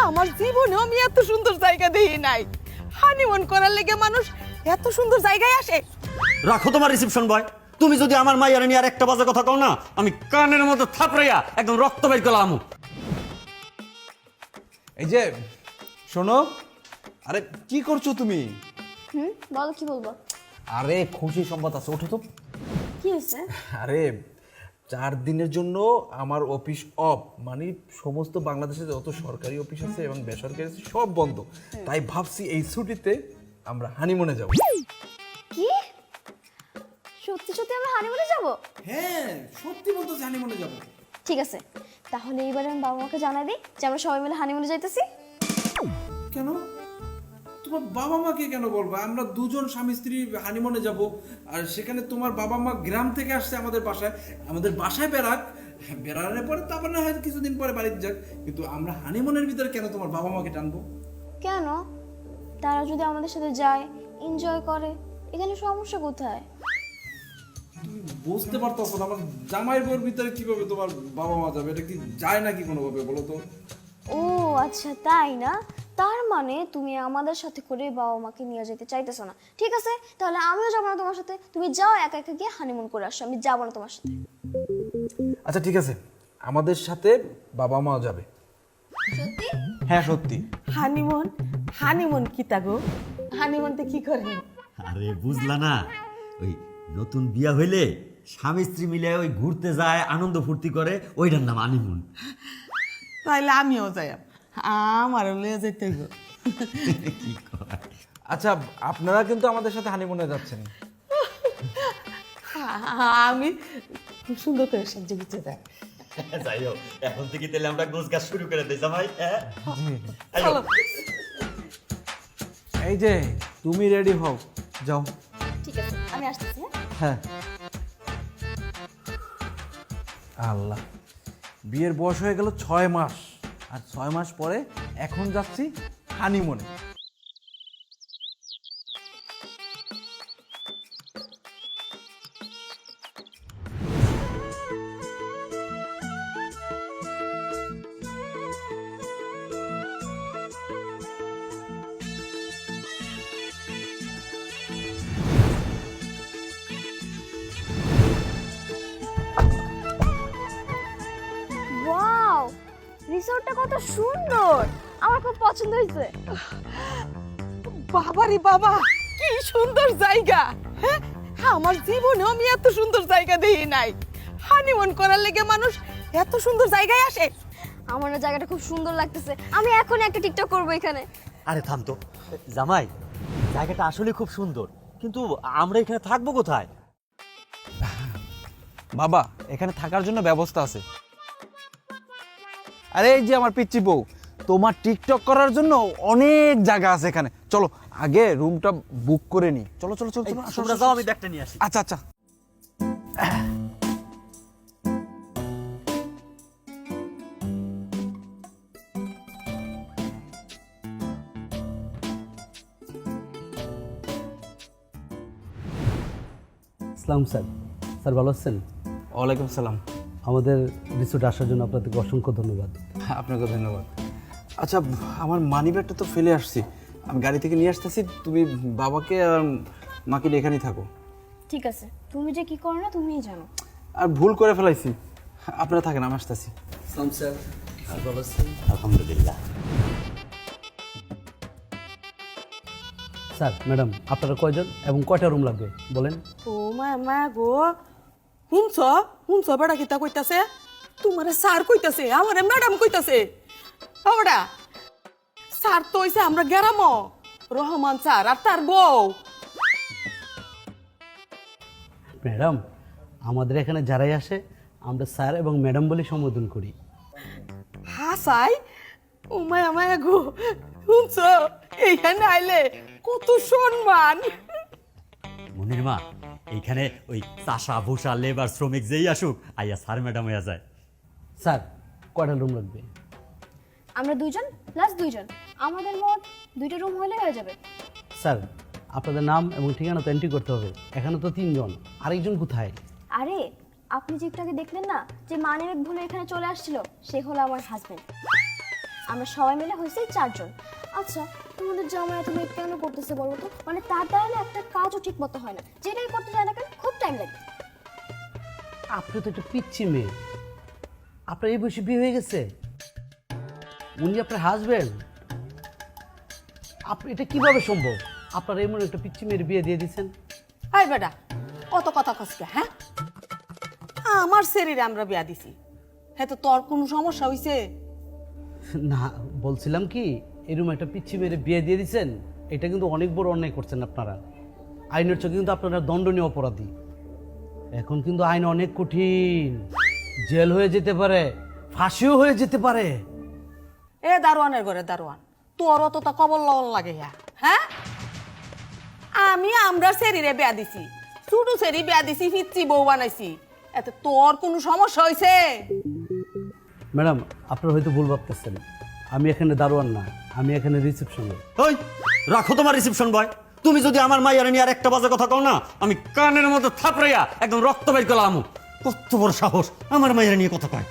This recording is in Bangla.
আমার জীবনেও আমি এত সুন্দর জায়গা দেখি নাই। হানিমুন করার লেগে মানুষ এত সুন্দর জায়গায় আসে। রাখো তোমার রিসেপশন বয়। তুমি যদি আমার মাইয়ার নিয়ে আর একটা বাজে কথা কও না, আমি কানের মতো থাপড়াইয়া একদম রক্ত বের করে আমু। এই যে শোনো, আরে কি করছো তুমি? বলো কি বলবো? আরে খুশি সংবাদ আছে, ওঠো তো। কি হয়েছে? আরে 4 দিনের জন্য আমার অফিস অফ, মানে সমস্ত বাংলাদেশে যত সরকারি অফিস আছে এবং বেসরকারি আছে সব বন্ধ। তাই ভাবছি এই ছুটিতে আমরা হানিমুনে যাব। কি সত্যি সত্যি আমরা হানিমুনে যাব? হ্যাঁ সত্যি বলতেছি, হানিমুনে যাব। ঠিক আছে, তাহলে এইবারে আমি বাবা মাকে জানাই দিই যে আমরা সবাই মিলে হানিমুনে যাইতেছি। কেন? তোমার বাবা মাকে কেন বলবা? আমরা দুজন স্বামী স্ত্রী হানিমুনে যাব, আর সেখানে তোমার বাবা মা গ্রাম থেকে আসছে আমাদের বাসায় বেড়াক, বেড়ানোর পরে তারপর না হয় কিছুদিন পরে বাড়িতে যাক, কিন্তু আমরা হানিমুনের ভিতরে কেন তোমার বাবা মাকে টানবো? কেন? তারা যদি আমাদের সাথে যায়, এনজয় করে, এখানে সমস্যা কোথায়? তুমি বুঝতে পারতেছো না আমার জামাই বউর ভিতরে কিভাবে তোমার বাবা মা যাবে? এটা কি যায় নাকি কোনোভাবে, বলো তো? ও আচ্ছা, তাই না? তার মানে তুমি আমাদের সাথে করে বাবা মাকে নিয়ে যেতে চাইতেছো না। ঠিক আছে, তাহলে আমিও যাবো না তোমার সাথে। তুমি যাও একা একা গিয়ে হানিমুন করে আসো, আমি যাবো না তোমার সাথে। আচ্ছা ঠিক আছে, আমাদের সাথে বাবা মাও যাবে। সত্যি? হ্যাঁ সত্যি। হানিমুন? হানিমুন কি তাগো? হানিমুনতে কি করে? আরে বুঝলা না, ওই নতুন বিয়া হইলে স্বামী স্ত্রী মিলে ওই ঘুরতে যায়, আনন্দ ফুর্তি করে, ওইটার নাম হানিমুন। তাইলে আমিও যাই, আমারও লয়ে যেতে গো। কি কয়? আচ্ছা আপনারা কিন্তু আমাদের সাথে হানিমুনে যাচ্ছেন। আমি খুব সুন্দর করে সাহায্য করতে দেয়। যাই হোক, এখন থেকে তাহলে আমরা গোছ গাছ শুরু করে দিই জামাই। হ্যাঁ আইও। চলো। এই যে তুমি রেডি হও, যাও। ঠিক আছে, আমি আসতেছি। হ্যাঁ। আল্লাহ, বিয়ের বয়স হয়ে গেল 6 মাস, আর 6 মাস পরে এখন যাচ্ছি হানিমুনে। ওয়াও, রিসোর্টটা কত সুন্দর, আমার খুব পছন্দ হয়েছে। বাবারে বাবা, কি সুন্দর জায়গা! হ্যাঁ, আমার জীবনেও আমি এত সুন্দর জায়গা দেখি নাই। হানিমুন করার লেগে মানুষ এত সুন্দর জায়গায় আসে। আমার না জায়গাটা খুব সুন্দর লাগতেছে, আমি এখন একটা টিকটক করবো এখানে। আরে থাম তো জামাই, জায়গাটা আসলে খুব সুন্দর, কিন্তু আমরা এখানে থাকবো কোথায়? বাবা, এখানে থাকার জন্য ব্যবস্থা আছে। আরে এই যে আমার পিচ্চি বউ, তোমার টিকটক করার জন্য অনেক জায়গা আছে এখানে। চলো আগে রুমটা বুক করে নি। চলো চলো চলো চলো, আসো, তোমরা আসো, যাও, আসো। আমি ব্যাগটা নিয়ে আসি। আচ্ছা আচ্ছা। আসসালাম স্যার। স্যার ভালো আছেন? ওয়ালাইকুম সালাম। আমাদের রিসোর্টে আসার জন্য আপনাদেরকে অসংখ্য ধন্যবাদ। আপনাকে ধন্যবাদ। আচ্ছা, আমার মানি ব্যাগটা তো ফেলে আসছি, আমি গাড়ি থেকে নিয়ে আসতেছি। তুমি বাবাকে আর মাকে নিয়ে এখানেই থাকো। ঠিক আছে, তুমি যে কি করো না তুমিই জানো। আর ভুল করে ফেলাইছি, আপনারা থাকেন, আমি আসতেছি। আসসালাম স্যার, স্যার ভালো আছেন? আলহামদুলিল্লাহ। স্যার ম্যাডাম, আপনারা কয়জন এবং কয়টা রুম লাগবে বলেন? ও মা মা গো, শুনছ শুনছ বেড়া কিতা কইতাছে? তোমারে স্যার কইতাছে, আমারে ম্যাডাম কইতাছে। বাবাডা, স্যার তো হইছে আমরা গেরাম রহমান স্যার আর তার বউ। ম্যাডাম, আমাদের এখানে যারাই আসে আমরা স্যার এবং ম্যাডাম বলে সম্বোধন করি। হাসাই, ও মায়া মায়া গো, শুনছ এইখানে আইলে কত সম্মান। মনির মা, এইখানে ওই চাষা ভূষা লেবার শ্রমিক যেই আসুক, আইয়া স্যার ম্যাডাম হইয়া যায়। স্যার কয়টা রুম লাগবে? আমরা দুইজন প্লাস দুইজন, আমাদের মোট 2টা রুম হলে হয়ে যাবে। স্যার আপনাদের নাম এবং ঠিকানা তো এন্ট্রি করতে হবে। এখানে তো 3 জন, আরেকজন কোথায়? আরে আপনি যে একটু আগে দেখলেন না যে মানিব্যাগ ভুলে এখানে চলে আসছিল, সে হলো আমার হাজবেন্ড। আমরা সবাই মিলে হয়েছে 4 জন। আচ্ছা তোমাদের জামাই তুমি কেন করতেছে বলো তো? মানে তার দ্বারা না একটা কাজও ঠিক মতো হয় না, যেটাই করতে যায় না কেন খুব টাইম লাগে। আপনি তো একটা পিচ্ছি মেয়ে, আপনার এই বয়সে বিয়ে হয়ে গেছে, উনি আপনার হাজবেন্ড, আপনি এটা কিভাবে সম্ভব? আপনার এমন একটা পিচ্ছি মেয়ের বিয়ে দিয়ে দিচ্ছেন? হাই বেটা, অত কথা কসকে, হ্যাঁ? আমার শরীরে আমরা বিয়া দিছি, হ্যাঁ তো তোর কোনো সমস্যা হইছে? না, বলছিলাম কি এরকম একটা পিচ্ছি মেয়ের বিয়ে দিয়ে দিচ্ছেন, এটা কিন্তু অনেক বড় অন্যায় করছেন আপনারা। আইনের চোখে কিন্তু আপনারা দণ্ডনীয় অপরাধী। এখন কিন্তু আইন অনেক কঠিন, জেল হয়ে যেতে পারে, ফাঁসিও হয়ে যেতে পারে। এ দারোয়ানের ঘরে দারোয়ান, তোর অত তা কবল লবল লাগে, হ্যাঁ? আমরা শরীরে বিয়া দিছি, ছোট শরী বিয়া দিছি, ফিচ্ছি বউ বানাইছি, এতে তোর কোনো সমস্যা হইছে? ম্যাডাম, আপনারা হয়তো ভুল ভাবতেছেন, আমি এখানে দারোয়ান না, আমি এখানে রিসেপশনে। ওই রাখো তোমার রিসেপশন বয়। তুমি যদি আমার মাইয়ারে নিয়ে আর একটা বাজে কথা কও না, আমি কানের মধ্যে থাপড়াইয়া একদম রক্ত বের করলাম। কত বড় সাহস আমার মাইয়ারে নিয়ে কথা কয়।